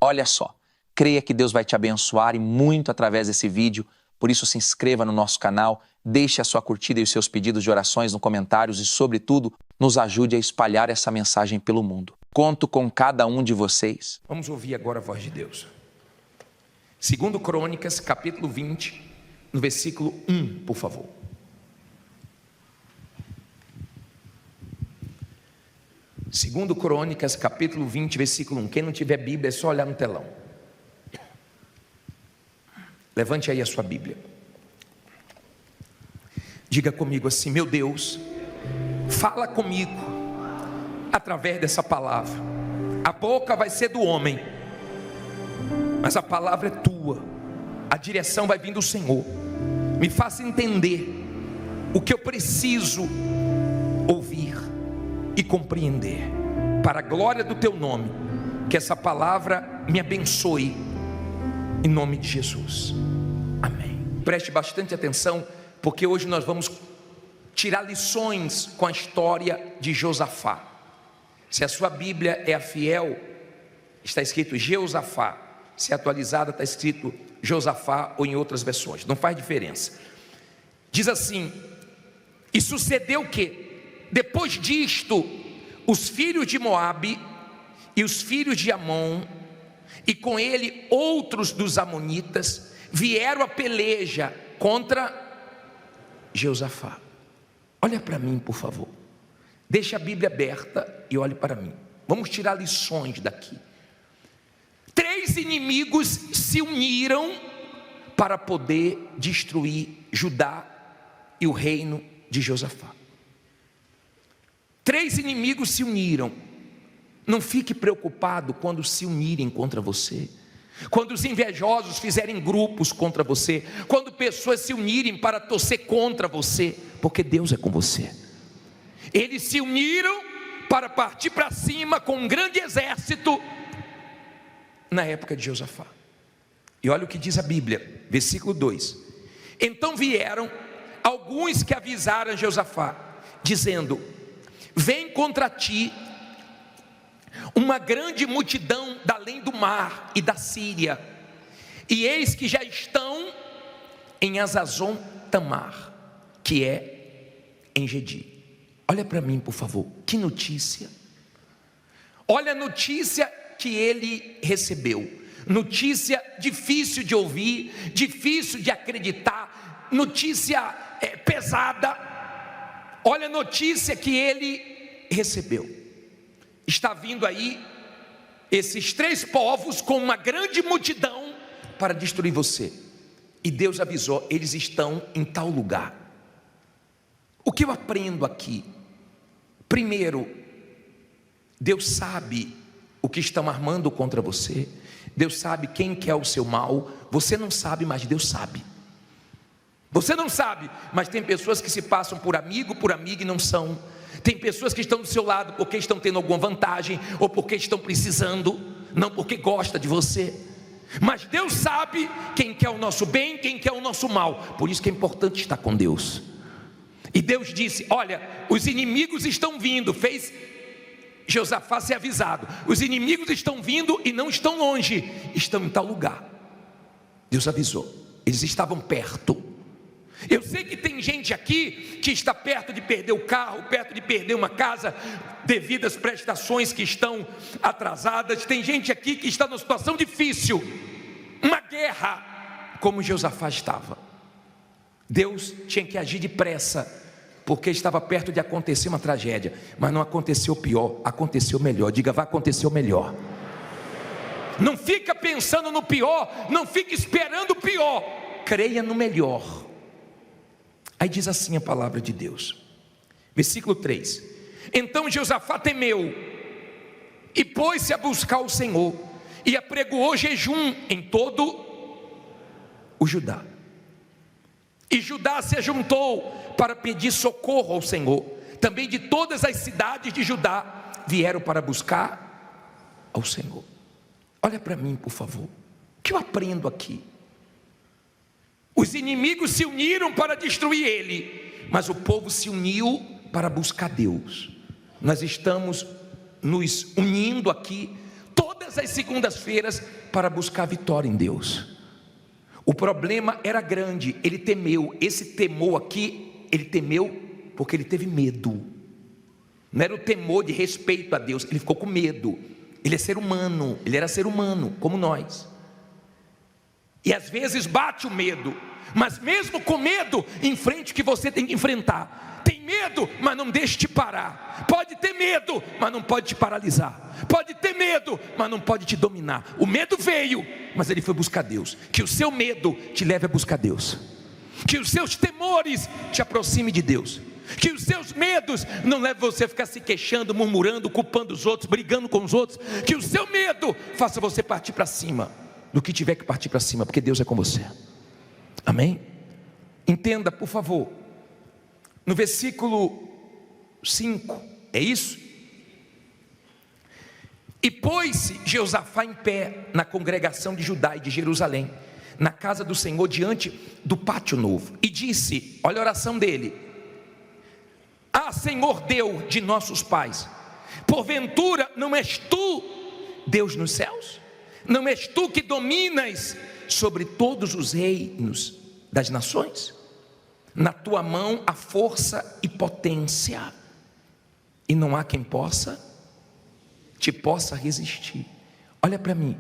Olha só, creia que Deus vai te abençoar e muito através desse vídeo. Por isso, se inscreva no nosso canal, deixe a sua curtida e os seus pedidos de orações nos comentários e, sobretudo, nos ajude a espalhar essa mensagem pelo mundo. Conto com cada um de vocês. Vamos ouvir agora a voz de Deus. 2 Crônicas, capítulo 20, no versículo 1, por favor. Segundo Crônicas, capítulo 20, versículo 1. Quem não tiver Bíblia é só olhar no telão. Levante aí a sua Bíblia. Diga comigo assim: meu Deus, fala comigo através dessa palavra. A boca vai ser do homem, mas a palavra é tua. A direção vai vir do Senhor. Me faça entender o que eu preciso ouvir e compreender, para a glória do teu nome. Que essa palavra me abençoe, em nome de Jesus, amém. Preste bastante atenção, porque hoje nós vamos tirar lições com a história de Josafá. Se a sua Bíblia é a fiel, está escrito Jeosafá. Se é atualizada, está escrito Josafá, ou em outras versões, não faz diferença. Diz assim: e sucedeu que depois disto, os filhos de Moabe e os filhos de Amon, e com ele outros dos amonitas, vieram a peleja contra Jeosafá. Olha para mim, por favor. Deixa a Bíblia aberta e olhe para mim. Vamos tirar lições daqui. 3 inimigos se uniram para poder destruir Judá e o reino de Josafá. 3 inimigos se uniram. Não fique preocupado quando se unirem contra você, quando os invejosos fizerem grupos contra você, quando pessoas se unirem para torcer contra você, porque Deus é com você. Eles se uniram para partir para cima com um grande exército na época de Josafá. E olha o que diz a Bíblia, versículo 2: então vieram alguns que avisaram Josafá, dizendo: vem contra ti uma grande multidão da além do mar e da Síria, e eis que já estão em Azazon Tamar, que é em Gedi. Olha para mim, por favor, que notícia. Olha a notícia que ele recebeu. Notícia difícil de ouvir, difícil de acreditar, notícia pesada. Olha a notícia que ele recebeu. Está vindo aí esses 3 povos com uma grande multidão para destruir você. E Deus avisou: eles estão em tal lugar. O que eu aprendo aqui? Primeiro, Deus sabe o que estão armando contra você. Deus sabe quem quer o seu mal. Você não sabe, mas Deus sabe. Você não sabe, mas tem pessoas que se passam por amigo, por amiga e não são. Tem pessoas que estão do seu lado porque estão tendo alguma vantagem, ou porque estão precisando, não porque gosta de você. Mas Deus sabe quem quer o nosso bem, quem quer o nosso mal. Por isso que é importante estar com Deus. E Deus disse: olha, os inimigos estão vindo. Fez Josafá ser avisado: os inimigos estão vindo e não estão longe, estão em tal lugar. Deus avisou, eles estavam perto. Eu sei que tem gente aqui que está perto de perder o carro, perto de perder uma casa, devido às prestações que estão atrasadas. Tem gente aqui que está numa situação difícil, uma guerra, como Josafá estava. Deus tinha que agir depressa, porque estava perto de acontecer uma tragédia. Mas não aconteceu pior, aconteceu melhor. Diga: vai acontecer o melhor. Não fica pensando no pior, não fica esperando o pior, creia no melhor. Aí diz assim a palavra de Deus, versículo 3: então Josafá temeu e pôs-se a buscar o Senhor, e apregoou jejum em todo o Judá. E Judá se ajuntou para pedir socorro ao Senhor. Também de todas as cidades de Judá vieram para buscar ao Senhor. Olha para mim, por favor, o que eu aprendo aqui? Os inimigos se uniram para destruir ele, mas o povo se uniu para buscar Deus. Nós estamos nos unindo aqui, todas todas as segundas-feiras para buscar vitória em Deus. O problema era grande, ele temeu. Esse temor aqui, ele temeu porque ele teve medo. Não era o temor de respeito a Deus, ele ficou com medo. Ele é ser humano, ele era ser humano, como nós. E às vezes bate o medo, mas mesmo com medo, enfrente o que você tem que enfrentar. Tem medo, mas não deixe te parar. Pode ter medo, mas não pode te paralisar. Pode ter medo, mas não pode te dominar. O medo veio, mas ele foi buscar Deus. Que o seu medo te leve a buscar Deus. Que os seus temores te aproxime de Deus. Que os seus medos não levem você a ficar se queixando, murmurando, culpando os outros, brigando com os outros. Que o seu medo faça você partir para cima do que tiver que partir para cima, porque Deus é com você. Amém? Entenda, por favor, no versículo 5, é isso? E pôs-se Jeosafá em pé na congregação de Judá e de Jerusalém, na casa do Senhor, diante do pátio novo, e disse, olha a oração dele: Ah, Senhor Deus de nossos pais, porventura não és tu Deus nos céus? Não és tu que dominas sobre todos os reinos das nações? Na tua mão há força e potência, e não há quem te possa resistir. Olha para mim,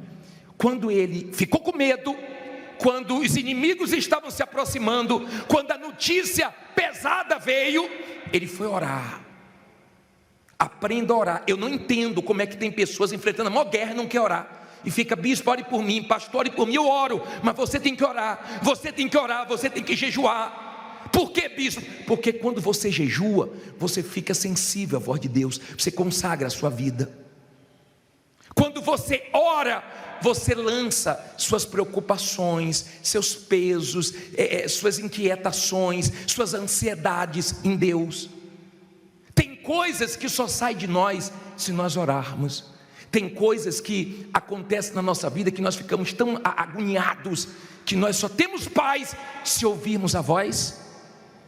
quando ele ficou com medo, quando os inimigos estavam se aproximando, quando a notícia pesada veio, ele foi orar. Aprenda a orar. Eu não entendo como é que tem pessoas enfrentando a maior guerra e não quer orar. E fica, bispo, ore por mim, pastor, ore por mim. Eu oro, mas você tem que orar, você tem que orar, você tem que jejuar. Por que, bispo? Porque quando você jejua, você fica sensível à voz de Deus, você consagra a sua vida. Quando você ora, você lança suas preocupações, seus pesos, suas inquietações, suas ansiedades em Deus. Tem coisas que só saem de nós se nós orarmos. Tem coisas que acontecem na nossa vida que nós ficamos tão agoniados, que nós só temos paz se ouvirmos a voz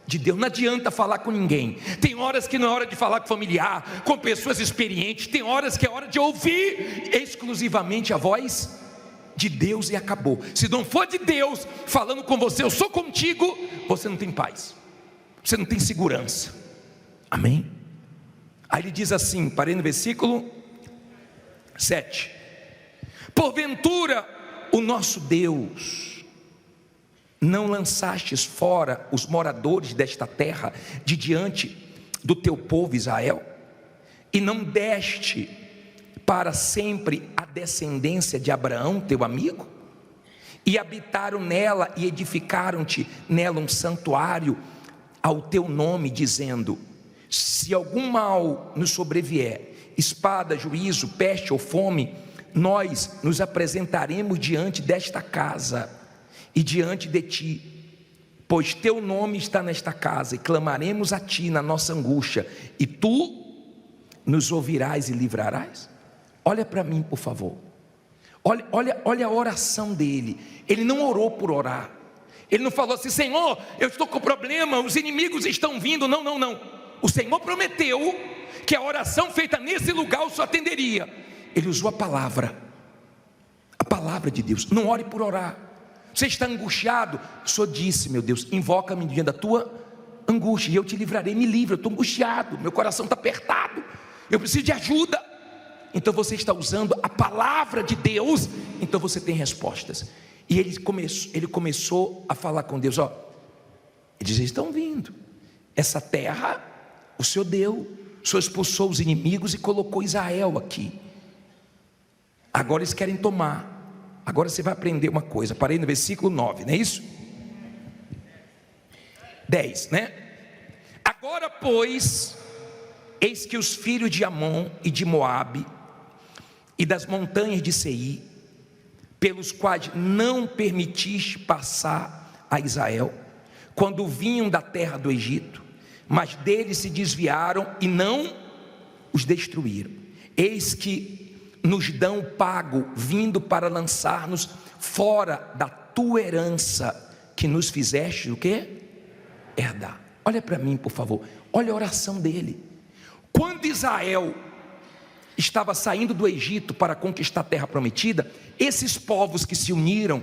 de Deus. Não adianta falar com ninguém. Tem horas que não é hora de falar com familiar, com pessoas experientes. Tem horas que é hora de ouvir exclusivamente a voz de Deus e acabou. Se não for de Deus falando com você, eu sou contigo, você não tem paz, você não tem segurança. Amém? Aí ele diz assim, parei no versículo 7: Porventura o nosso Deus não lançastes fora os moradores desta terra de diante do teu povo Israel, e não deste para sempre a descendência de Abraão teu amigo? E habitaram nela e edificaram-te nela um santuário ao teu nome, dizendo: se algum mal nos sobrevier, espada, juízo, peste ou fome, nós nos apresentaremos diante desta casa e diante de ti, pois teu nome está nesta casa, e clamaremos a ti na nossa angústia, e tu nos ouvirás e livrarás. Olha para mim, por favor. Olha a oração dele. Ele não orou por orar. Ele não falou assim: Senhor, eu estou com problema, os inimigos estão vindo. Não. O Senhor prometeu que a oração feita nesse lugar o Senhor atenderia. Ele usou a palavra de Deus. Não ore por orar. Você está angustiado? O Senhor disse: meu Deus, invoca-me diante da tua angústia e eu te livrarei. Me livra, eu estou angustiado, meu coração está apertado, eu preciso de ajuda. Então você está usando a palavra de Deus, então você tem respostas. E ele começou a falar com Deus: ó, eles estão vindo, essa terra o Senhor deu, o Senhor expulsou os inimigos e colocou Israel aqui. Agora eles querem tomar. Agora você vai aprender uma coisa. Parei no versículo 9, não é isso? 10, né? Agora, pois, eis que os filhos de Amon e de Moabe e das montanhas de Seir, pelos quais não permitiste passar a Israel, quando vinham da terra do Egito, mas deles se desviaram e não os destruíram. Eis que nos dão pago, vindo para lançar-nos fora da tua herança, que nos fizeste o quê? Herdar. Olha para mim, por favor. Olha a oração dele. Quando Israel estava saindo do Egito para conquistar a terra prometida, esses povos que se uniram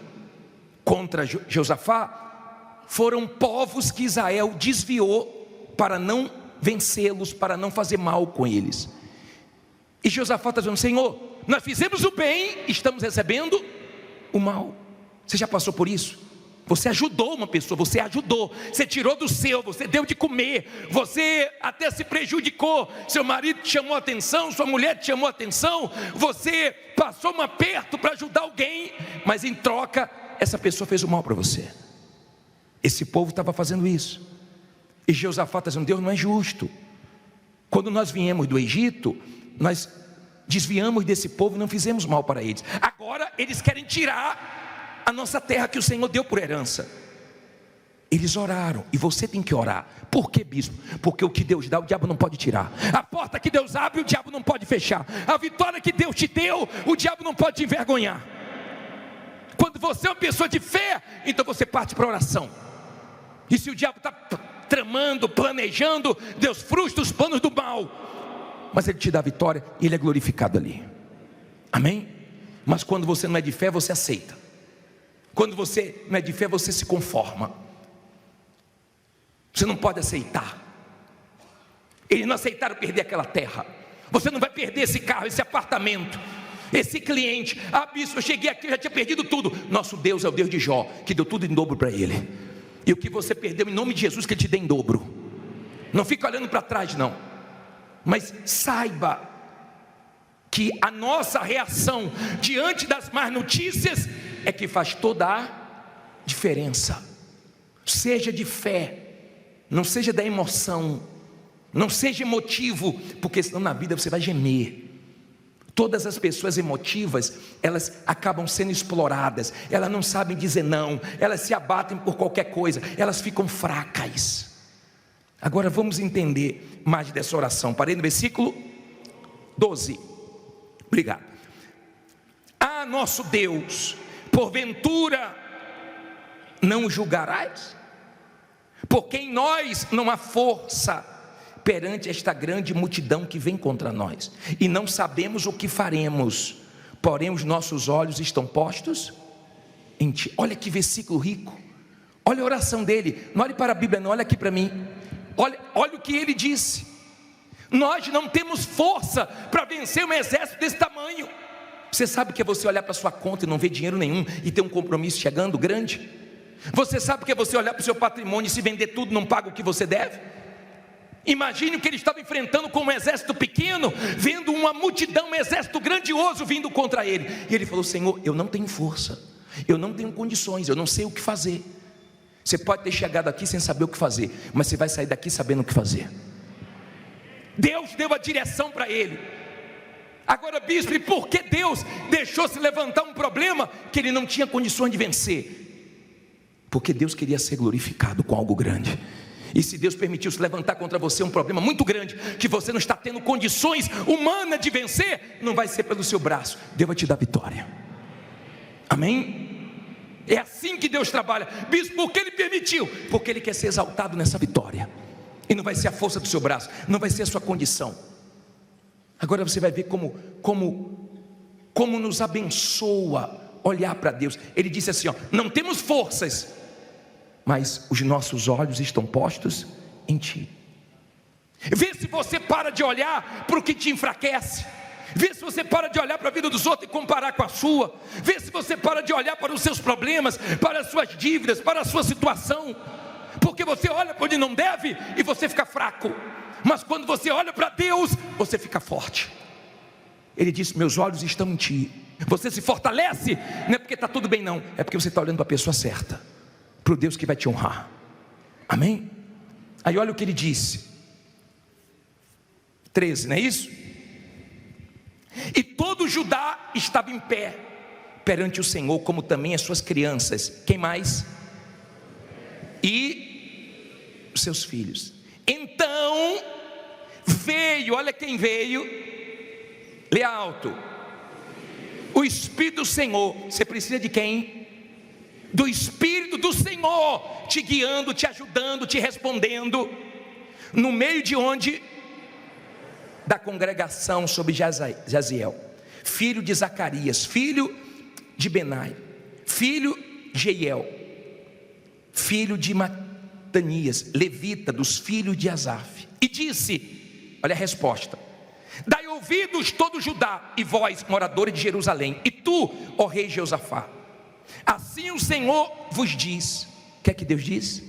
contra Josafá foram povos que Israel desviou para não vencê-los, para não fazer mal com eles. E Josafá está dizendo: Senhor, nós fizemos o bem, estamos recebendo o mal. Você já passou por isso? Você ajudou uma pessoa, você tirou do seu, você deu de comer, você até se prejudicou, seu marido te chamou a atenção, sua mulher te chamou a atenção, você passou um aperto para ajudar alguém, mas em troca, essa pessoa fez o mal para você. Esse povo estava fazendo isso, e Josafá está dizendo: Deus não é justo. Quando nós viemos do Egito, nós desviamos desse povo e não fizemos mal para eles. Agora eles querem tirar a nossa terra que o Senhor deu por herança. Eles oraram, e você tem que orar. Por que, bispo? Porque o que Deus dá, o diabo não pode tirar. A porta que Deus abre, o diabo não pode fechar. A vitória que Deus te deu, o diabo não pode te envergonhar. Quando você é uma pessoa de fé, então você parte para a oração. E se o diabo está tramando, planejando, Deus frustra os planos do mal, mas Ele te dá a vitória e Ele é glorificado ali. Amém? Mas quando você não é de fé, você aceita. Quando você não é de fé, você se conforma. Você não pode aceitar. Eles não aceitaram perder aquela terra. Você não vai perder esse carro, esse apartamento, esse cliente. Ah, bispo, eu cheguei aqui, eu já tinha perdido tudo. Nosso Deus é o Deus de Jó, que deu tudo em dobro para ele. E o que você perdeu, em nome de Jesus, que Ele te dê em dobro. Não fica olhando para trás, não. Mas saiba que a nossa reação diante das más notícias é que faz toda a diferença. Seja de fé, não seja da emoção, não seja emotivo, porque senão na vida você vai gemer. Todas as pessoas emotivas, elas acabam sendo exploradas, elas não sabem dizer não, elas se abatem por qualquer coisa, elas ficam fracas. Agora vamos entender mais dessa oração. Parei no versículo 12. Obrigado. Ah, nosso Deus, porventura não julgarás? Porque em nós não há força perante esta grande multidão que vem contra nós, e não sabemos o que faremos, porém os nossos olhos estão postos em Ti. Olha que versículo rico, olha a oração dele, não olhe para a Bíblia não, olha aqui para mim, olha o que ele disse: nós não temos força para vencer um exército desse tamanho. Você sabe o que é você olhar para a sua conta e não ver dinheiro nenhum, e ter um compromisso chegando grande? Você sabe o que é você olhar para o seu patrimônio e se vender tudo, não paga o que você deve? Imagine o que ele estava enfrentando com um exército pequeno, vendo uma multidão, um exército grandioso vindo contra ele. E ele falou: Senhor, eu não tenho força, eu não tenho condições, eu não sei o que fazer. Você pode ter chegado aqui sem saber o que fazer, mas você vai sair daqui sabendo o que fazer. Deus deu a direção para ele. Agora, bispo, e por que Deus deixou se levantar um problema que ele não tinha condições de vencer? Porque Deus queria ser glorificado com algo grande. E se Deus permitiu se levantar contra você um problema muito grande, que você não está tendo condições humanas de vencer, não vai ser pelo seu braço, Deus vai te dar vitória. Amém? É assim que Deus trabalha. Bispo, por que Ele permitiu? Porque Ele quer ser exaltado nessa vitória. E não vai ser a força do seu braço, não vai ser a sua condição. Agora você vai ver como nos abençoa olhar para Deus. Ele disse assim, ó: não temos forças, mas os nossos olhos estão postos em Ti. Vê se você para de olhar para o que te enfraquece. Vê se você para de olhar para a vida dos outros e comparar com a sua. Vê se você para de olhar para os seus problemas, para as suas dívidas, para a sua situação. Porque você olha para onde não deve e você fica fraco. Mas quando você olha para Deus, você fica forte. Ele disse: meus olhos estão em Ti. Você se fortalece, não é porque está tudo bem não, é porque você está olhando para a pessoa certa, para o Deus que vai te honrar. Amém? Aí olha o que ele disse, 13, não é isso? E todo Judá estava em pé perante o Senhor, como também as suas crianças. Quem mais? E os seus filhos. Então veio, olha quem veio, lê alto, o Espírito do Senhor. Você precisa de quem? Do Espírito do Senhor, te guiando, te ajudando, te respondendo. No meio de onde? da congregação sobre Jaziel, filho de Zacarias, filho de Benai, filho de Jeiel, filho de Matanias, levita dos filhos de Asaf, e disse, olha a resposta: dai ouvidos todo Judá, e vós, moradores de Jerusalém, e tu, ó rei Josafá, assim o Senhor vos diz. O que é que Deus diz?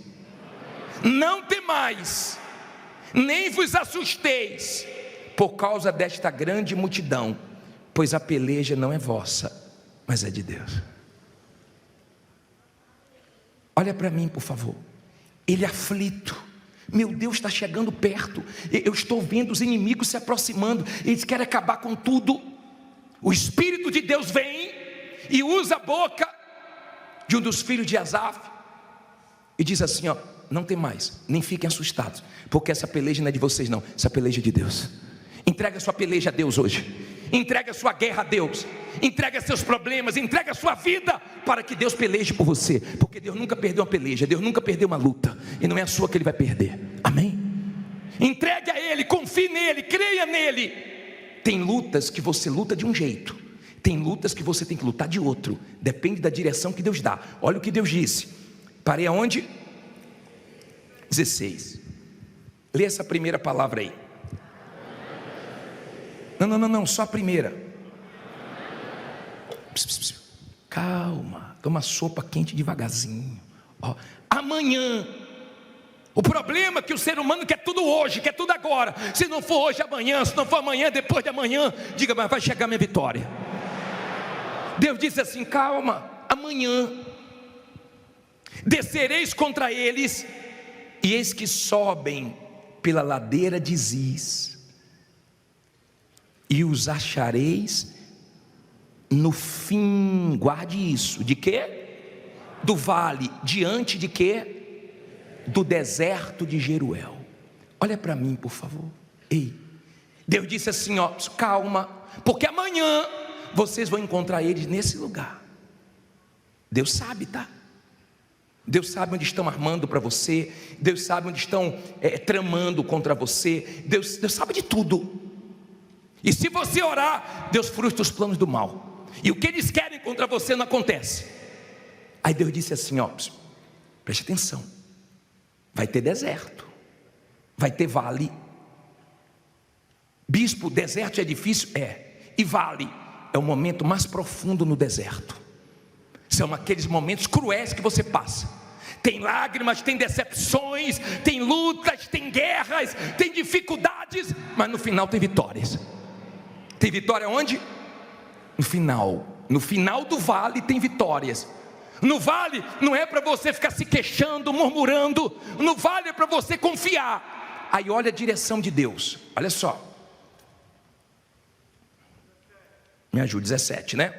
Não temais, nem vos assusteis, por causa desta grande multidão, pois a peleja não é vossa, mas é de Deus. Olha para mim, por favor. Ele aflito, meu Deus, está chegando perto, eu estou vendo os inimigos se aproximando, eles querem acabar com tudo. O Espírito de Deus vem e usa a boca de um dos filhos de Asaf e diz assim, ó: não tem mais, nem fiquem assustados, porque essa peleja não é de vocês não, essa peleja é de Deus. Entrega a sua peleja a Deus hoje, entrega a sua guerra a Deus, entrega seus problemas, entrega a sua vida, para que Deus peleje por você, porque Deus nunca perdeu uma peleja, Deus nunca perdeu uma luta, e não é a sua que Ele vai perder, amém? Entregue a Ele, confie nele, creia nele. Tem lutas que você luta de um jeito, tem lutas que você tem que lutar de outro, depende da direção que Deus dá. Olha o que Deus disse, parei aonde? 16, lê essa primeira palavra aí. Não, só a primeira. Calma, toma sopa quente devagarzinho. Ó, amanhã. O problema é que o ser humano quer tudo hoje, quer tudo agora. Se não for hoje, amanhã. Se não for amanhã, depois de amanhã. Diga, mas vai chegar minha vitória. Deus disse assim, calma, amanhã descereis contra eles, e eis que sobem pela ladeira de Ziz, e os achareis no fim, guarde isso, de quê? Do vale, diante de quê? Do deserto de Jeruel. Olha para mim, por favor. Ei, Deus disse assim, ó, calma, porque amanhã vocês vão encontrar eles nesse lugar. Deus sabe, tá? Deus sabe onde estão armando para você, Deus sabe onde estão tramando contra você, Deus sabe de tudo. E se você orar, Deus frustra os planos do mal, e o que eles querem contra você não acontece. Aí Deus disse assim, ó, preste atenção, vai ter deserto, vai ter vale. Bispo, deserto é difícil? E vale é o momento mais profundo no deserto. São aqueles momentos cruéis que você passa. Tem lágrimas, tem decepções, tem lutas, tem guerras, tem dificuldades, mas no final tem vitórias. Tem vitória onde? No final do vale tem vitórias. No vale não é para você ficar se queixando, murmurando. No vale é para você confiar. Aí olha a direção de Deus, olha só. Me ajude, 17, né?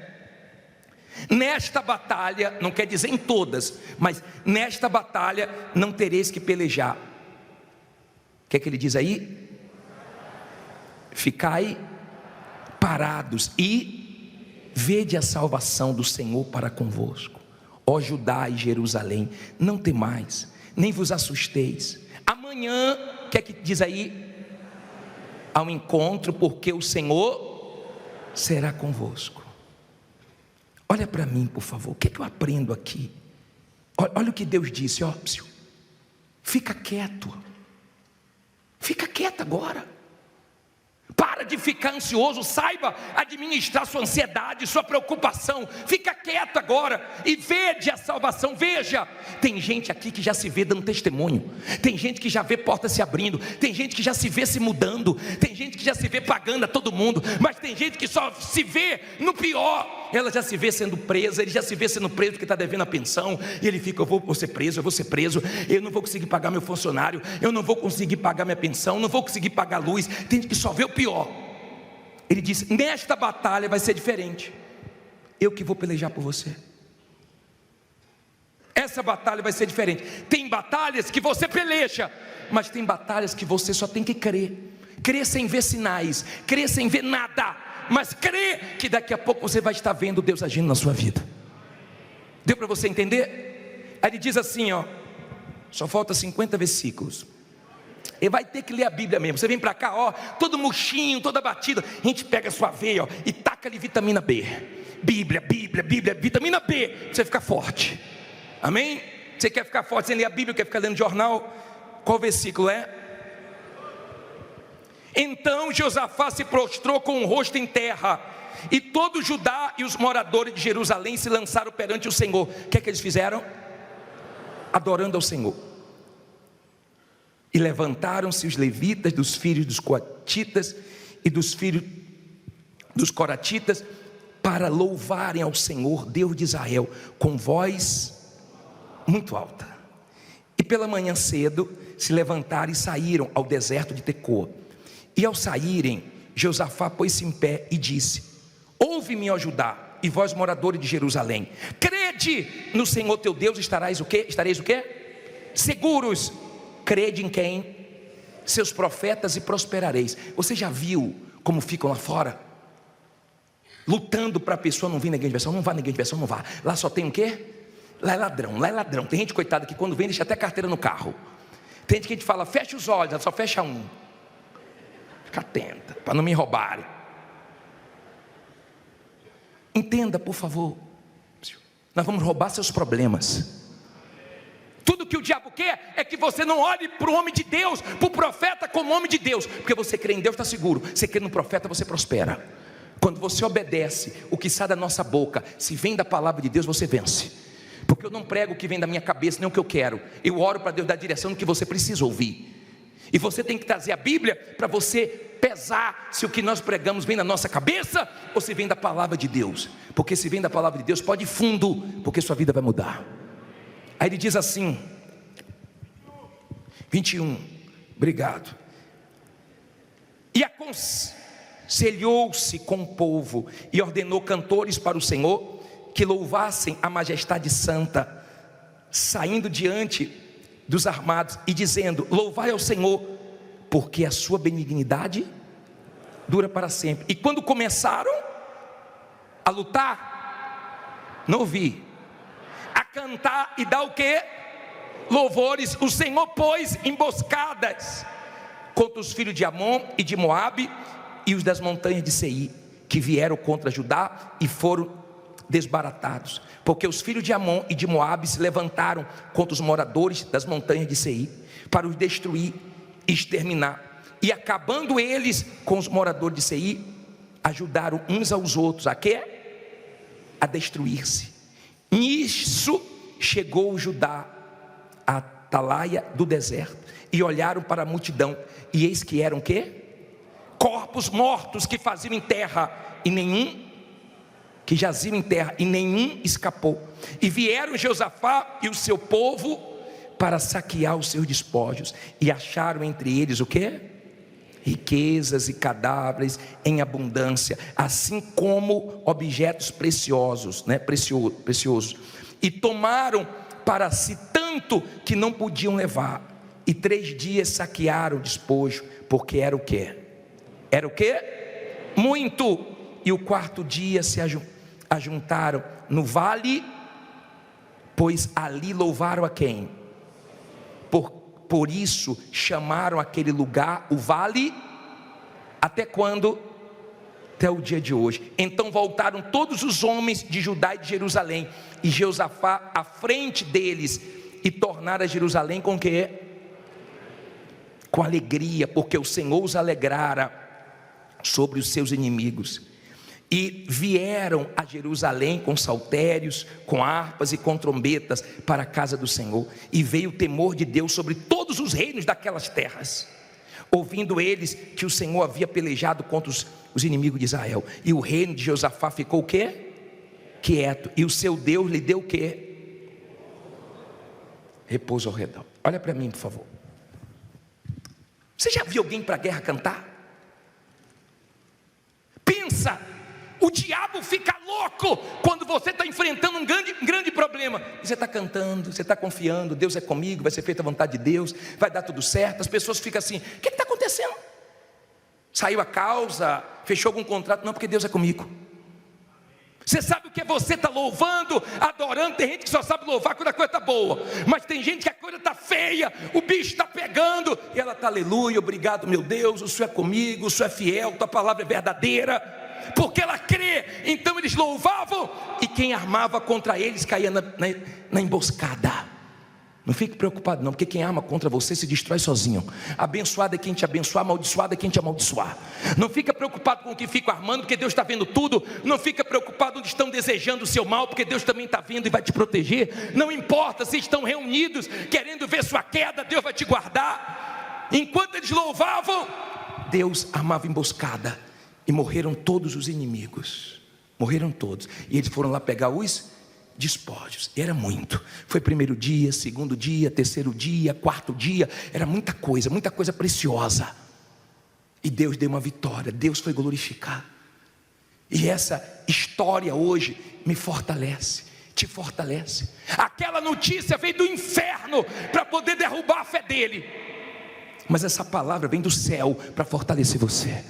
Nesta batalha, não quer dizer em todas, mas nesta batalha não tereis que pelejar. O que é que ele diz aí? Ficai parados e vede a salvação do Senhor para convosco, ó Judá e Jerusalém, não temais, nem vos assusteis. Amanhã, o que é que diz aí? Ao encontro, porque o Senhor será convosco. Olha para mim, por favor, o que é que eu aprendo aqui? Olha o que Deus disse, ó, fica quieto agora. Para de ficar ansioso, saiba administrar sua ansiedade, sua preocupação. Fica quieto agora e vede a salvação. Veja, tem gente aqui que já se vê dando testemunho, tem gente que já vê portas se abrindo, tem gente que já se vê se mudando, tem gente que já se vê pagando a todo mundo, mas tem gente que só se vê no pior. Ela já se vê sendo presa, ele já se vê sendo preso porque está devendo a pensão, e ele fica, eu vou ser preso, eu não vou conseguir pagar meu funcionário, eu não vou conseguir pagar minha pensão, não vou conseguir pagar a luz. Tem gente que só vê o pior. Ele disse, nesta batalha vai ser diferente, eu que vou pelejar por você. Essa batalha vai ser diferente. Tem batalhas que você peleja, mas tem batalhas que você só tem que crer sem ver sinais, crer sem ver nada, mas crê que daqui a pouco você vai estar vendo Deus agindo na sua vida. Deu para você entender? Aí ele diz assim, ó, só falta 50 versículos. Ele vai ter que ler a Bíblia mesmo. Você vem para cá, ó, todo murchinho, toda batida. A gente pega a sua veia, ó, e taca ali vitamina B. Bíblia, vitamina B, pra você ficar forte. Amém? Você quer ficar forte sem ler a Bíblia, quer ficar lendo jornal? Qual versículo é? Então Josafá se prostrou com o rosto em terra, e todo Judá e os moradores de Jerusalém se lançaram perante o Senhor. O que é que eles fizeram? Adorando ao Senhor. E levantaram-se os levitas dos filhos dos coatitas e dos filhos dos coratitas para louvarem ao Senhor, Deus de Israel, com voz muito alta. E pela manhã cedo se levantaram e saíram ao deserto de Tecoa. E ao saírem, Josafá pôs-se em pé e disse: ouve-me, ó Judá, e vós moradores de Jerusalém, crede no Senhor teu Deus, estareis o quê? Seguros. Crede em quem? Seus profetas, e prosperareis. Você já viu como ficam lá fora? Lutando para a pessoa não vir na igreja de versão. Não vá na igreja de versão, não vá. Lá só tem o quê? Lá é ladrão. Tem gente coitada que quando vem deixa até carteira no carro. Tem gente que a gente fala, fecha os olhos, ela só fecha um. Fica atenta, para não me roubarem. Entenda, por favor. Nós vamos roubar seus problemas. Tudo que o diabo quer é que você não olhe para o homem de Deus, para o profeta como homem de Deus. Porque você crê em Deus, está seguro. Você crê no profeta, você prospera. Quando você obedece o que sai da nossa boca, se vem da palavra de Deus, você vence. Porque eu não prego o que vem da minha cabeça, nem o que eu quero. Eu oro para Deus dar direção no que você precisa ouvir. E você tem que trazer a Bíblia para você pesar se o que nós pregamos vem da nossa cabeça ou se vem da palavra de Deus. Porque se vem da palavra de Deus, pode ir fundo, porque sua vida vai mudar. Aí ele diz assim, 21, obrigado. E aconselhou-se com o povo e ordenou cantores para o Senhor que louvassem a majestade santa, saindo diante dos armados e dizendo: louvai ao Senhor, porque a sua benignidade dura para sempre. E quando começaram a lutar, não ouvi, a cantar e dar o quê? Louvores, o Senhor pôs emboscadas contra os filhos de Amon e de Moabe e os das montanhas de Seir, que vieram contra Judá e foram desbaratados, porque os filhos de Amon e de Moabe se levantaram contra os moradores das montanhas de Seir para os destruir e exterminar. E acabando eles com os moradores de Seir, ajudaram uns aos outros a quê? A destruir-se. Nisso chegou Judá à atalaia do deserto e olharam para a multidão, e eis que eram quê? Corpos mortos que faziam em terra, e nenhum que jaziam em terra, e nenhum escapou. E vieram Josafá e o seu povo para saquear os seus despojos, e acharam entre eles o quê? Riquezas e cadáveres em abundância, assim como objetos preciosos, preciosos. E tomaram para si tanto que não podiam levar. E 3 dias saquearam o despojo, porque era o quê? Era o quê? Muito. E o 4º dia se ajuntaram no vale, pois ali louvaram a quem? Por isso chamaram aquele lugar o vale, até quando? Até o dia de hoje. Então voltaram todos os homens de Judá e de Jerusalém, e Josafá à frente deles, e tornaram a Jerusalém com quê? Com alegria, porque o Senhor os alegrara sobre os seus inimigos. E vieram a Jerusalém com saltérios, com harpas e com trombetas para a casa do Senhor. E veio o temor de Deus sobre todos os reinos daquelas terras, ouvindo eles que o Senhor havia pelejado contra os inimigos de Israel. E o reino de Josafá ficou o quê? Quieto. E o seu Deus lhe deu o quê? Repouso ao redor. Olha para mim, por favor. Você já viu alguém para a guerra cantar? Pensa, o diabo fica louco quando você está enfrentando um grande problema. Você está cantando, você está confiando, Deus é comigo, vai ser feita a vontade de Deus, vai dar tudo certo. As pessoas ficam assim: o que está acontecendo? Saiu a causa, fechou algum contrato? Não, porque Deus é comigo. Você sabe o que é você estar louvando, adorando? Tem gente que só sabe louvar quando a coisa está boa, mas tem gente que a coisa está feia, o bicho está pegando, e ela está, aleluia, obrigado meu Deus, o Senhor é comigo, o Senhor é fiel, tua palavra é verdadeira, porque ela crê. Então eles louvavam, e quem armava contra eles caía na emboscada. Não fique preocupado não, porque quem arma contra você se destrói sozinho. Abençoado é quem te abençoar, amaldiçoado é quem te amaldiçoar. Não fica preocupado com o que fica armando, porque Deus está vendo tudo. Não fica preocupado onde estão desejando o seu mal, porque Deus também está vendo e vai te proteger. Não importa se estão reunidos querendo ver sua queda, Deus vai te guardar. Enquanto eles louvavam, Deus armava emboscada, e morreram todos os inimigos. Morreram todos, e eles foram lá pegar os despojos, e era muito. Foi primeiro dia, segundo dia, terceiro dia, quarto dia. Era muita coisa preciosa. E Deus deu uma vitória, Deus foi glorificado. E essa história hoje me fortalece, te fortalece. Aquela notícia veio do inferno para poder derrubar a fé dele, mas essa palavra vem do céu para fortalecer você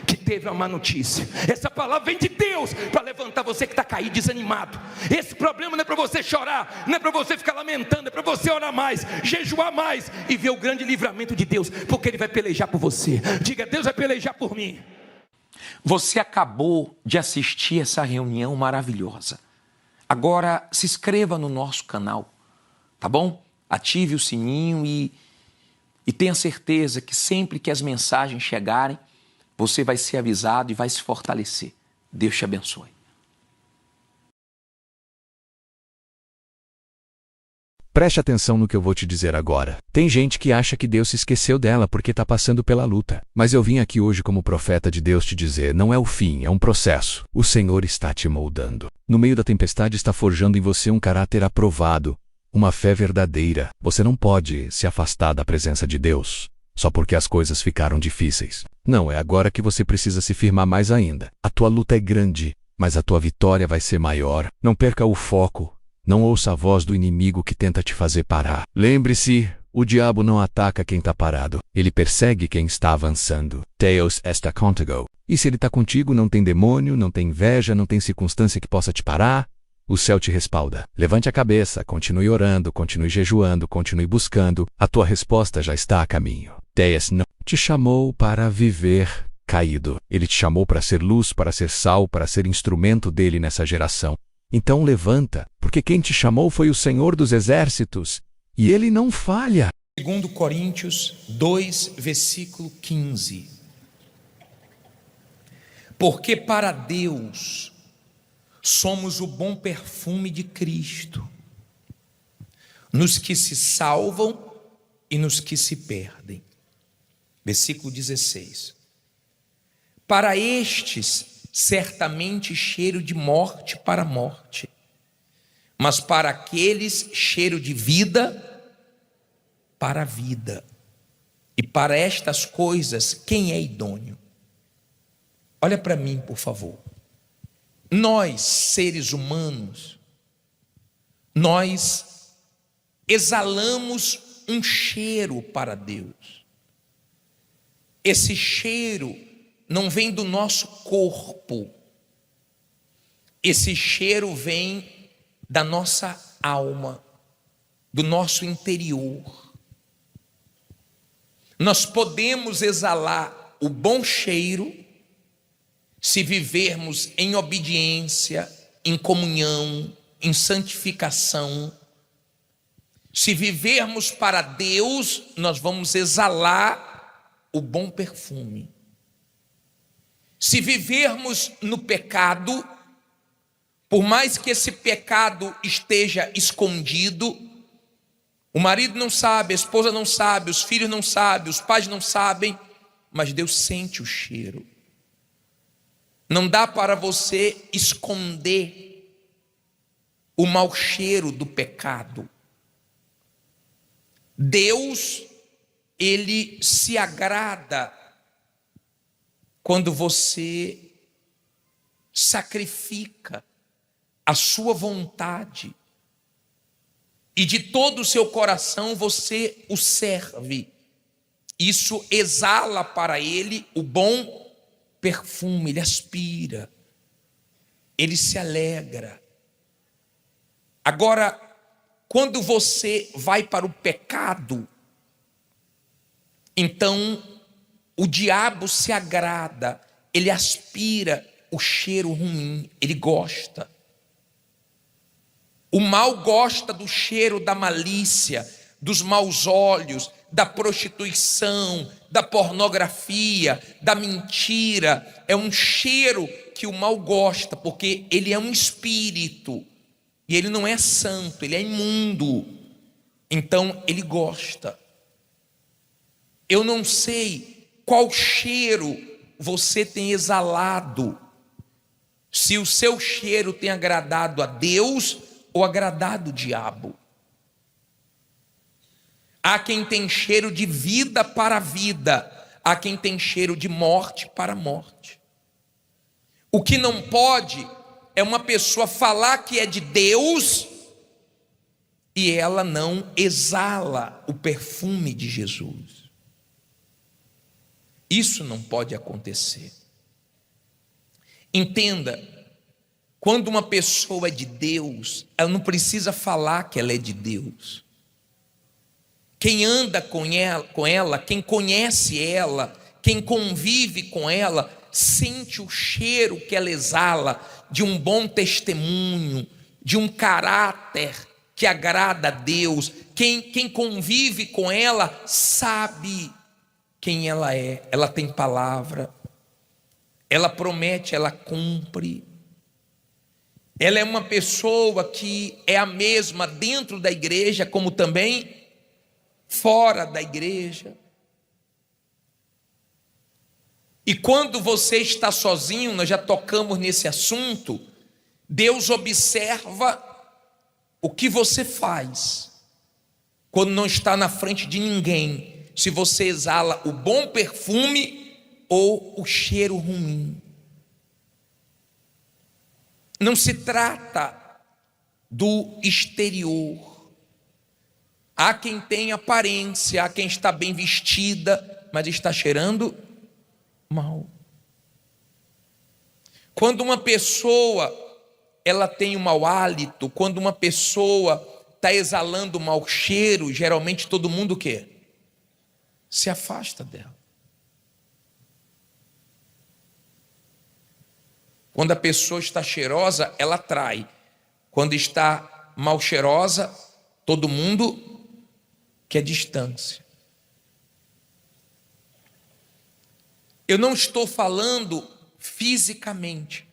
que teve uma má notícia. Essa palavra vem de Deus para levantar você que está caído, desanimado. Esse problema não é para você chorar, não é para você ficar lamentando, é para você orar mais, jejuar mais e ver o grande livramento de Deus, porque Ele vai pelejar por você. Diga: Deus vai pelejar por mim. Você acabou de assistir essa reunião maravilhosa. Agora se inscreva no nosso canal, tá bom? Ative o sininho e tenha certeza que sempre que as mensagens chegarem, você vai ser avisado e vai se fortalecer. Deus te abençoe. Preste atenção no que eu vou te dizer agora. Tem gente que acha que Deus se esqueceu dela porque está passando pela luta. Mas eu vim aqui hoje como profeta de Deus te dizer, não é o fim, é um processo. O Senhor está te moldando. No meio da tempestade está forjando em você um caráter aprovado, uma fé verdadeira. Você não pode se afastar da presença de Deus só porque as coisas ficaram difíceis. Não, é agora que você precisa se firmar mais ainda. A tua luta é grande, mas a tua vitória vai ser maior. Não perca o foco. Não ouça a voz do inimigo que tenta te fazer parar. Lembre-se, o diabo não ataca quem está parado. Ele persegue quem está avançando. Deus está contigo. E se ele está contigo, não tem demônio, não tem inveja, não tem circunstância que possa te parar. O céu te respalda. Levante a cabeça, continue orando, continue jejuando, continue buscando. A tua resposta já está a caminho. Deus não te chamou para viver caído. Ele te chamou para ser luz, para ser sal, para ser instrumento dele nessa geração. Então levanta, porque quem te chamou foi o Senhor dos Exércitos, e ele não falha. 2 Coríntios 2, versículo 15. Porque para Deus somos o bom perfume de Cristo, nos que se salvam e nos que se perdem. Versículo 16. Para estes, certamente cheiro de morte para a morte, mas para aqueles cheiro de vida para a vida. E para estas coisas, quem é idôneo? Olha para mim, por favor. Nós, seres humanos, nós exalamos um cheiro para Deus. Esse cheiro não vem do nosso corpo. Esse cheiro vem da nossa alma, do nosso interior. Nós podemos exalar o bom cheiro se vivermos em obediência, em comunhão, em santificação. Se vivermos para Deus, nós vamos exalar o bom perfume. Se vivermos no pecado, por mais que esse pecado esteja escondido, o marido não sabe, a esposa não sabe, os filhos não sabem, os pais não sabem, mas Deus sente o cheiro. Não dá para você esconder o mau cheiro do pecado. Deus, Ele se agrada quando você sacrifica a sua vontade e de todo o seu coração você o serve. Isso exala para Ele o bom perfume, Ele aspira. ele se alegra. Agora, quando você vai para o pecado, então o diabo se agrada, ele aspira o cheiro ruim, ele gosta. O mal gosta do cheiro da malícia, dos maus olhos, da prostituição, da pornografia, da mentira. É um cheiro que o mal gosta, porque ele é um espírito, e ele não é santo, ele é imundo. Então ele gosta. Eu não sei qual cheiro você tem exalado, se o seu cheiro tem agradado a Deus ou agradado o diabo. Há quem tem cheiro de vida para a vida, há quem tem cheiro de morte para a morte. O que não pode é uma pessoa falar que é de Deus e ela não exala o perfume de Jesus. Isso não pode acontecer. Entenda, quando uma pessoa é de Deus, ela não precisa falar que ela é de Deus. Quem anda com ela, quem conhece ela, quem convive com ela, sente o cheiro que ela exala de um bom testemunho, de um caráter que agrada a Deus. Quem convive com ela sabe quem ela é. Ela tem palavra, ela promete, ela cumpre. Ela é uma pessoa que é a mesma dentro da igreja, como também fora da igreja. E quando você está sozinho, nós já tocamos nesse assunto, Deus observa o que você faz quando não está na frente de ninguém, se você exala o bom perfume ou o cheiro ruim. Não se trata do exterior. Há quem tem aparência, há quem está bem vestida, mas está cheirando mal. Quando uma pessoa ela tem um mau hálito, quando uma pessoa está exalando um mau cheiro, geralmente todo mundo o quê? Se afasta dela. Quando a pessoa está cheirosa, ela atrai. Quando está mal cheirosa, todo mundo quer distância. Eu não estou falando fisicamente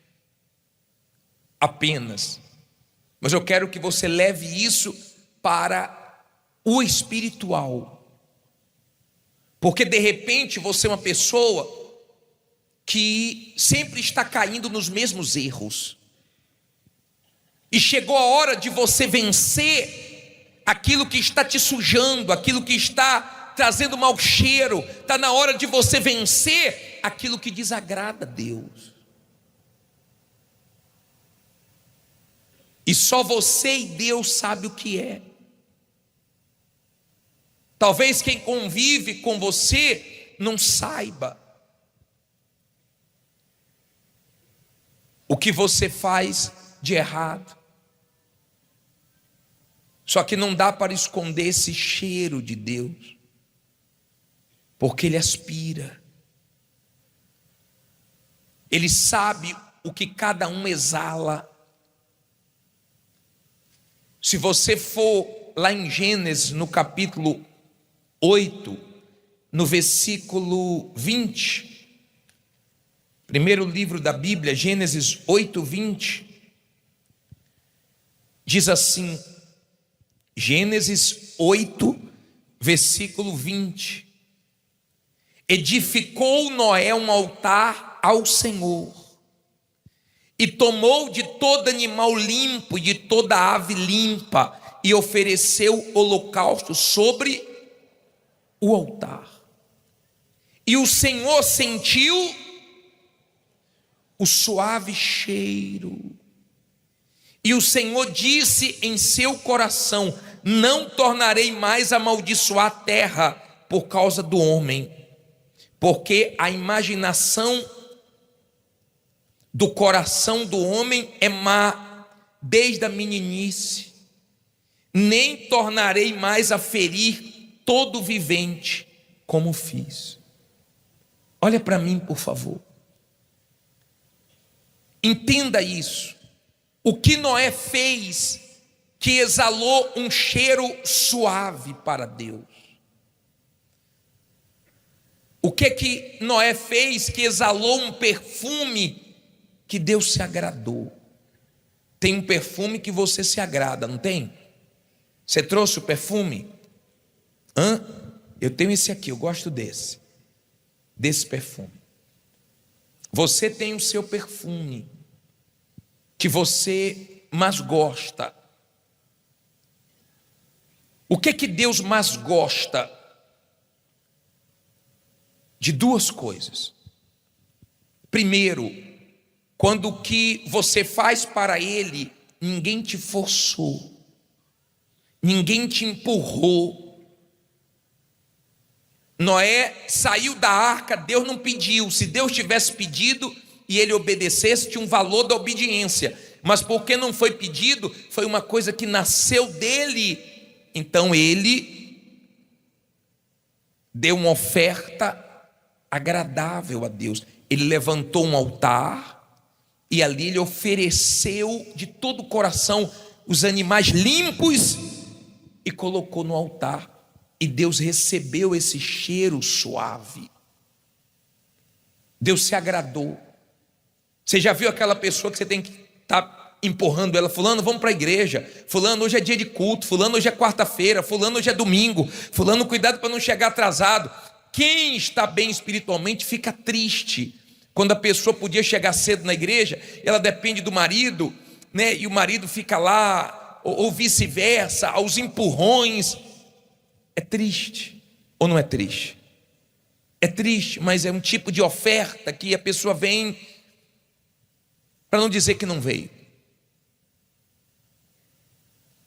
apenas, mas eu quero que você leve isso para o espiritual. Porque de repente você é uma pessoa que sempre está caindo nos mesmos erros. E chegou a hora de você vencer aquilo que está te sujando, aquilo que está trazendo mau cheiro. Está na hora de você vencer aquilo que desagrada a Deus. E só você e Deus sabe o que é. Talvez quem convive com você não saiba o que você faz de errado. Só que não dá para esconder esse cheiro de Deus, porque Ele aspira. Ele sabe o que cada um exala. Se você for lá em Gênesis, no capítulo 8, no versículo 20, primeiro livro da Bíblia, Gênesis 8, 20, diz assim, Gênesis 8, versículo 20, edificou Noé um altar ao Senhor, e tomou de todo animal limpo e de toda ave limpa, e ofereceu holocausto sobre o altar. E o Senhor sentiu o suave cheiro. E o Senhor disse em seu coração: não tornarei mais a amaldiçoar a terra por causa do homem, porque a imaginação do coração do homem é má desde a meninice, nem tornarei mais a ferir todo vivente como fiz. Olha para mim, por favor. Entenda isso. O que Noé fez que exalou um cheiro suave para Deus? O que Noé fez que exalou um perfume que Deus se agradou? Tem um perfume que você se agrada, não tem? Você trouxe o perfume? Eu tenho esse aqui, eu gosto desse perfume. Você tem o seu perfume que você mais gosta. O que Deus mais gosta? De duas coisas. Primeiro, quando o que você faz para Ele, ninguém te forçou, ninguém te empurrou. Noé saiu da arca, Deus não pediu. Se Deus tivesse pedido e ele obedecesse, tinha um valor da obediência. Mas porque não foi pedido, foi uma coisa que nasceu dele. Então ele deu uma oferta agradável a Deus. Ele levantou um altar e ali ele ofereceu de todo o coração os animais limpos e colocou no altar. E Deus recebeu esse cheiro suave. Deus se agradou. Você já viu aquela pessoa que você tem que estar empurrando ela? Fulano, vamos para a igreja. Fulano, hoje é dia de culto. Fulano, hoje é quarta-feira. Fulano, hoje é domingo. Fulano, cuidado para não chegar atrasado. Quem está bem espiritualmente fica triste quando a pessoa podia chegar cedo na igreja, ela depende do marido, né? E o marido fica lá, ou vice-versa, aos empurrões. É triste, ou não é triste? É triste, mas é um tipo de oferta que a pessoa vem, para não dizer que não veio.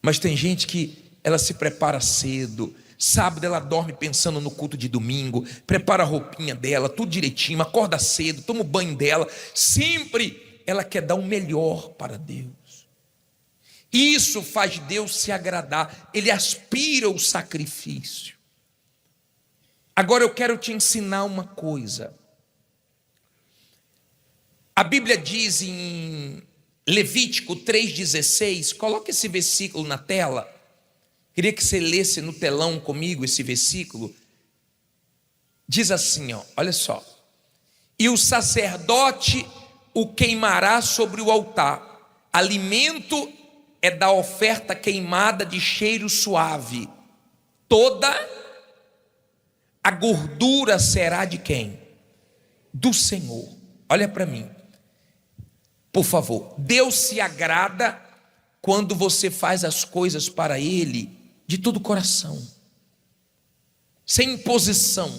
Mas tem gente que ela se prepara cedo, sábado ela dorme pensando no culto de domingo, prepara a roupinha dela, tudo direitinho, acorda cedo, toma o banho dela, sempre ela quer dar o melhor para Deus. Isso faz Deus se agradar, Ele aspira o sacrifício. Agora eu quero te ensinar uma coisa. A Bíblia diz em Levítico 3,16, coloque esse versículo na tela. Queria que você lesse no telão comigo esse versículo. Diz assim, olha só. E o sacerdote o queimará sobre o altar, alimento é da oferta queimada de cheiro suave. Toda a gordura será de quem? Do Senhor. Olha para mim, por favor. Deus se agrada quando você faz as coisas para Ele de todo o coração, sem imposição.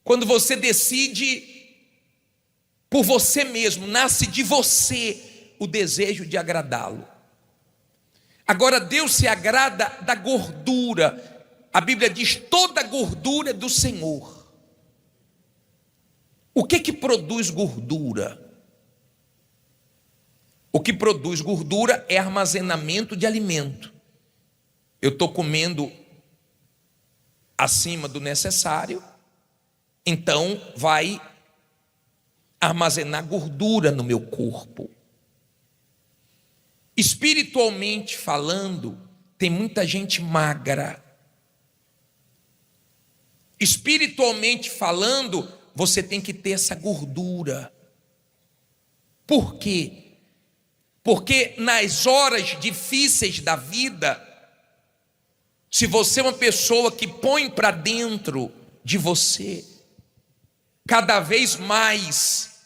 Quando você decide por você mesmo, nasce de você o desejo de agradá-lo. Agora Deus se agrada da gordura. A Bíblia diz: toda a gordura é do Senhor. O que produz gordura? O que produz gordura é armazenamento de alimento. Eu estou comendo acima do necessário, então vai armazenar gordura no meu corpo. Espiritualmente falando, tem muita gente magra. Espiritualmente falando, você tem que ter essa gordura. Por quê? Porque nas horas difíceis da vida, se você é uma pessoa que põe para dentro de você cada vez mais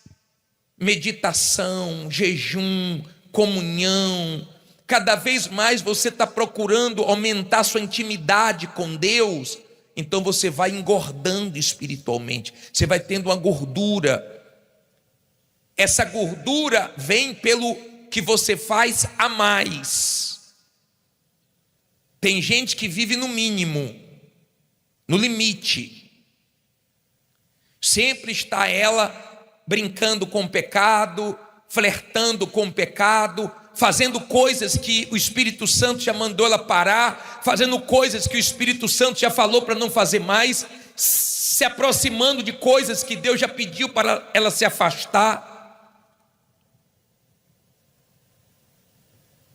meditação, jejum, comunhão, cada vez mais você está procurando aumentar sua intimidade com Deus, então você vai engordando espiritualmente, você vai tendo uma gordura. Essa gordura vem pelo que você faz a mais. Tem gente que vive no mínimo, no limite. Sempre está ela brincando com o pecado, flertando com o pecado, fazendo coisas que o Espírito Santo já mandou ela parar, fazendo coisas que o Espírito Santo já falou para não fazer mais, se aproximando de coisas que Deus já pediu para ela se afastar.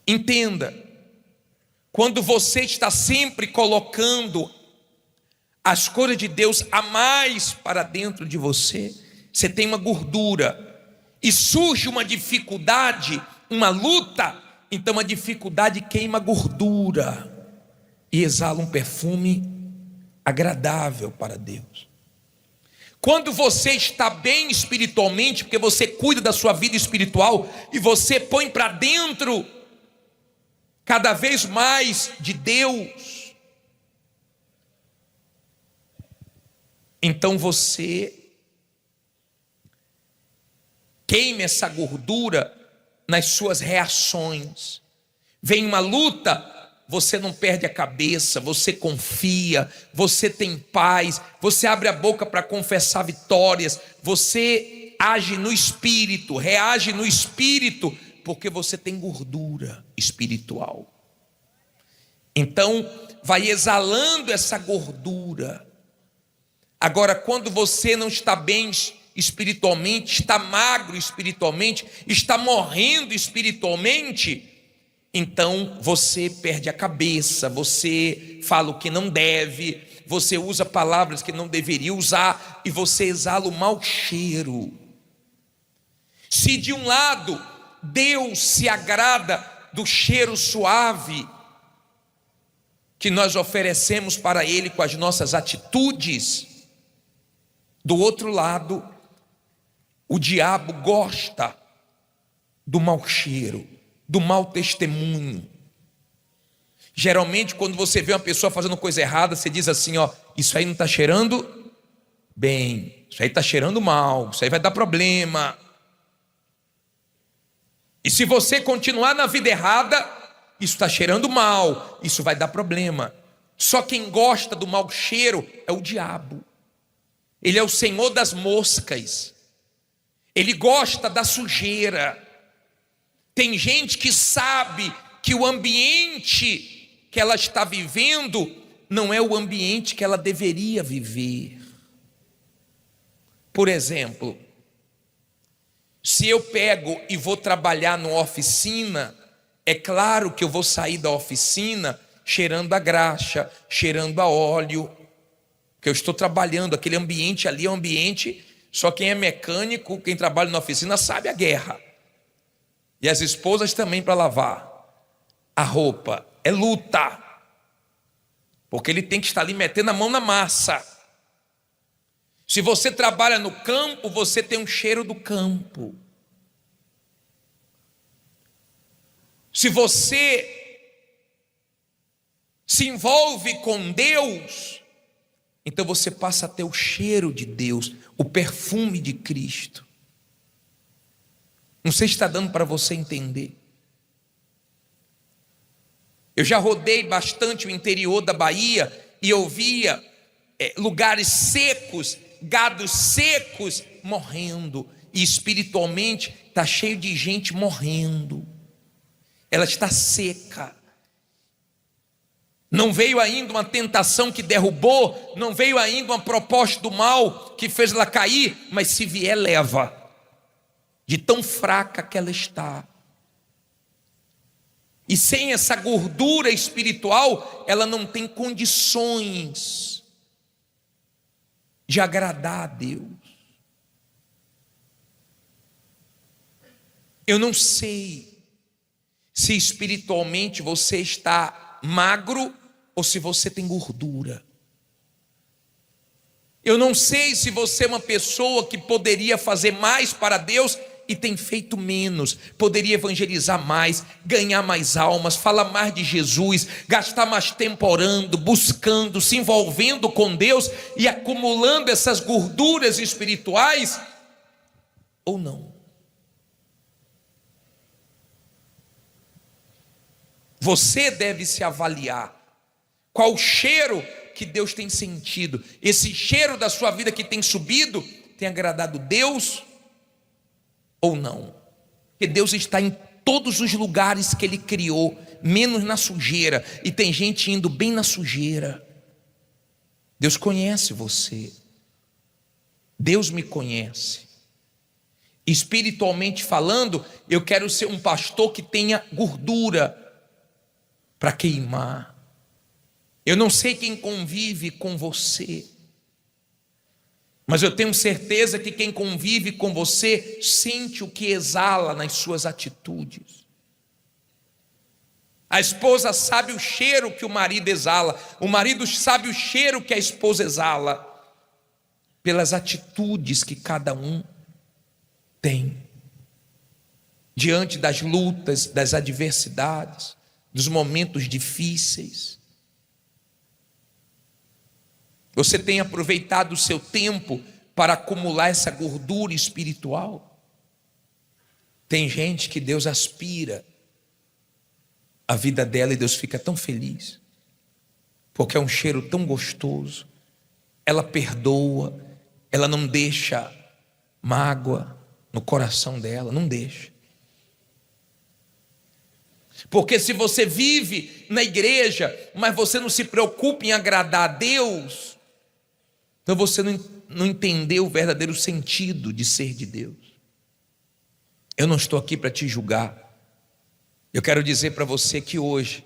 Entenda, quando você está sempre colocando as coisas de Deus a mais para dentro de você, você tem uma gordura, e surge uma dificuldade, uma luta, então a dificuldade queima a gordura e exala um perfume agradável para Deus. Quando você está bem espiritualmente, porque você cuida da sua vida espiritual e você põe para dentro cada vez mais de Deus, então você queime essa gordura nas suas reações. Vem uma luta, você não perde a cabeça, você confia, você tem paz, você abre a boca para confessar vitórias, você age no espírito, reage no espírito, porque você tem gordura espiritual. Então, vai exalando essa gordura. Agora, quando você não está bem espiritualmente, está magro espiritualmente, está morrendo espiritualmente, então você perde a cabeça, você fala o que não deve, você usa palavras que não deveria usar e você exala o mau cheiro. Se de um lado Deus se agrada do cheiro suave que nós oferecemos para Ele com as nossas atitudes, do outro lado, o diabo gosta do mau cheiro, do mau testemunho. Geralmente, quando você vê uma pessoa fazendo coisa errada, você diz assim: ó, isso aí não está cheirando bem, isso aí está cheirando mal, isso aí vai dar problema. E se você continuar na vida errada, isso está cheirando mal, isso vai dar problema. Só quem gosta do mau cheiro é o diabo. Ele é o senhor das moscas. Ele gosta da sujeira. Tem gente que sabe que o ambiente que ela está vivendo não é o ambiente que ela deveria viver. Por exemplo, se eu pego e vou trabalhar numa oficina, é claro que eu vou sair da oficina cheirando a graxa, cheirando a óleo, porque eu estou trabalhando, aquele ambiente ali é um ambiente, só quem é mecânico, quem trabalha na oficina sabe a guerra. E as esposas também para lavar a roupa, é luta, porque ele tem que estar ali metendo a mão na massa. Se você trabalha no campo, você tem um cheiro do campo. Se você se envolve com Deus, então você passa a ter o cheiro de Deus, o perfume de Cristo. Não sei se está dando para você entender. Eu já rodei bastante o interior da Bahia e eu via lugares secos, gados secos morrendo, e espiritualmente está cheio de gente morrendo. Ela está seca. Não veio ainda uma tentação que derrubou, não veio ainda uma proposta do mal que fez ela cair, mas se vier, leva, de tão fraca que ela está. E sem essa gordura espiritual, ela não tem condições de agradar a Deus. Eu não sei se espiritualmente você está magro ou se você tem gordura. Eu não sei se você é uma pessoa que poderia fazer mais para Deus e tem feito menos, poderia evangelizar mais, ganhar mais almas, falar mais de Jesus, gastar mais tempo orando, buscando, se envolvendo com Deus e acumulando essas gorduras espirituais, ou não? Você deve se avaliar. Qual o cheiro que Deus tem sentido? Esse cheiro da sua vida que tem subido, tem agradado Deus ou não. Porque Deus está em todos os lugares que Ele criou, menos na sujeira. E tem gente indo bem na sujeira. Deus conhece você. Deus me conhece. Espiritualmente falando, eu quero ser um pastor que tenha gordura para queimar. Eu não sei quem convive com você, mas eu tenho certeza que quem convive com você sente o que exala nas suas atitudes. A esposa sabe o cheiro que o marido exala, o marido sabe o cheiro que a esposa exala, pelas atitudes que cada um tem. Diante das lutas, das adversidades, dos momentos difíceis. Você tem aproveitado o seu tempo para acumular essa gordura espiritual? Tem gente que Deus aspira a vida dela e Deus fica tão feliz, porque é um cheiro tão gostoso. Ela perdoa, ela não deixa mágoa no coração dela, não deixa. Porque se você vive na igreja, mas você não se preocupa em agradar a Deus, então você não entendeu o verdadeiro sentido de ser de Deus. Eu não estou aqui para te julgar. Eu quero dizer para você que hoje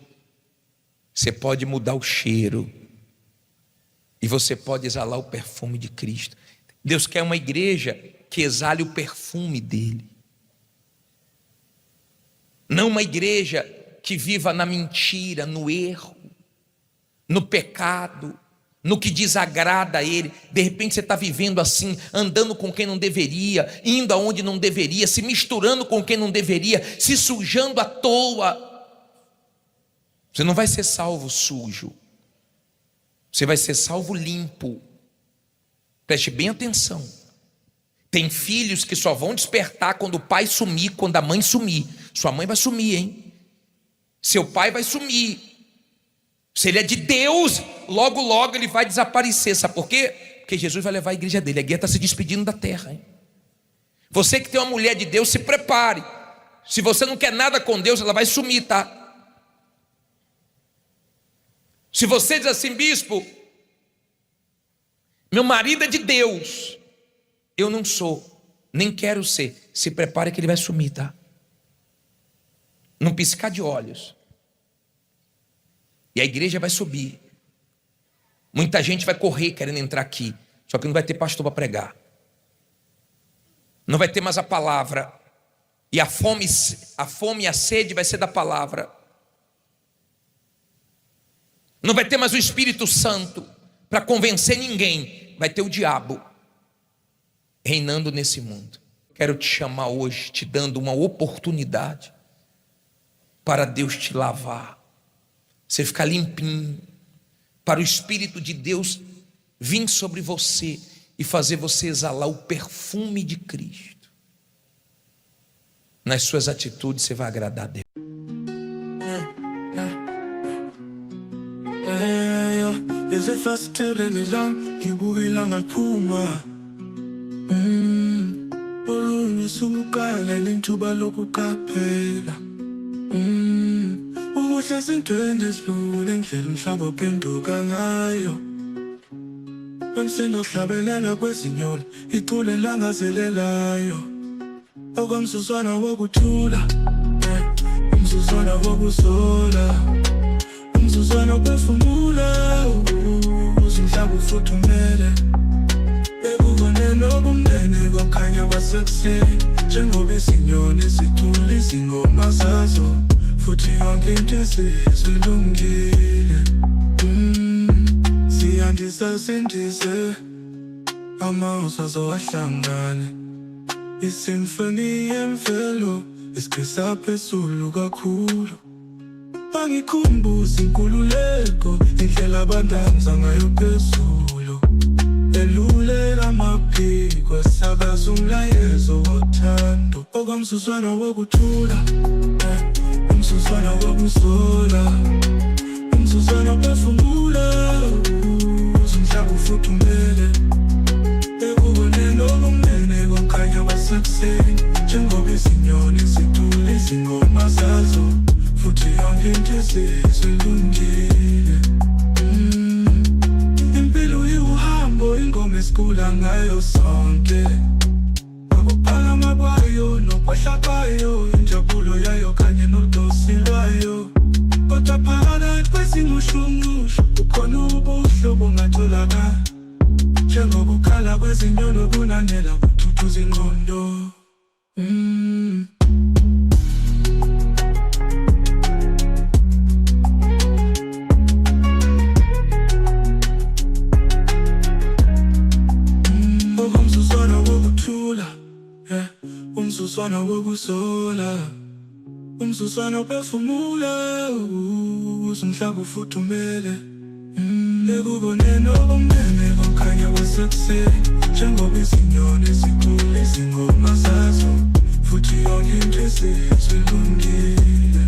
você pode mudar o cheiro e você pode exalar o perfume de Cristo. Deus quer uma igreja que exale o perfume dele. Não uma igreja que viva na mentira, no erro, no pecado, no que desagrada a Ele. De repente você está vivendo assim, andando com quem não deveria, indo aonde não deveria, se misturando com quem não deveria, se sujando à toa. Você não vai ser salvo sujo, você vai ser salvo limpo. Preste bem atenção. Tem filhos que só vão despertar quando o pai sumir, quando a mãe sumir. Sua mãe vai sumir, hein? Seu pai vai sumir. Se ele é de Deus, logo logo ele vai desaparecer. Sabe por quê? Porque Jesus vai levar a igreja dele. A igreja está se despedindo da terra, hein? Você que tem uma mulher de Deus, se prepare. Se você não quer nada com Deus, ela vai sumir, tá? Se você diz assim: bispo, meu marido é de Deus, eu não sou, nem quero ser, se prepare que ele vai sumir, tá? Num piscar de olhos. E a igreja vai subir. Muita gente vai correr querendo entrar aqui, só que não vai ter pastor para pregar. Não vai ter mais a palavra. E a fome e a sede vai ser da palavra. Não vai ter mais o Espírito Santo para convencer ninguém. Vai ter o diabo reinando nesse mundo. Quero te chamar hoje, te dando uma oportunidade para Deus te lavar, você ficar limpinho, para o Espírito de Deus vir sobre você e fazer você exalar o perfume de Cristo. Nas suas atitudes você vai agradar a Deus. Uhle sintwende esilule ndlela umhlaba ophenduka ngayo. Bensinohlabelela kwezinyoni icule langazelelayo. Okwamzuzwana wokuthula, umzuzwana wokuzola, umzuzwana wokuphefumula, umhlaba ufuthumele. Ekubone nobumnene kokhanya kwasekuseni, njengoba izinyoni zithula izingoma zazo. Futhi yonke into esizilungile. Siyandisa sindise, amazwi azowahlangane. Isimfoni yemvelo isigqisa phezulu kakhulu. Bangikhumbuza inkululeko, indlela abandanza ngayo phezulu. Elulela amaphiko, esakaza umlayezo wothando. Okwamzuzwana wokuthula, umzuzwana wokuzola, umzuzwana wokuphefumula, umhlaba ufuthumele. Ekubone nobumnene kokhanya kwasekuseni, njengoba izinyoni zicula izingoma zazo, futhi yonke into isilungile. Impilo iwuhambo, ingoma esikula ngayo sonke, ukuphakama kwayo nokwehla kwayo, injabulo yayo kanye nodosi lwayo. Kodwa phakathi kwezingushunqushu kukhona ubuhlobo obungatholakala, njengokukhala kwezinyoni okunanela kuthuthuza ingqondo. Umzuzwana wokuthula, umzuzwana wokuzola, umzuzwana uphefumula, umhlaba ufuthumele. Ekuboneni okumnene kukhanya kwasekuseni, njengoba izinyoni zicula izingoma zazo, futhi yonke into isilungile.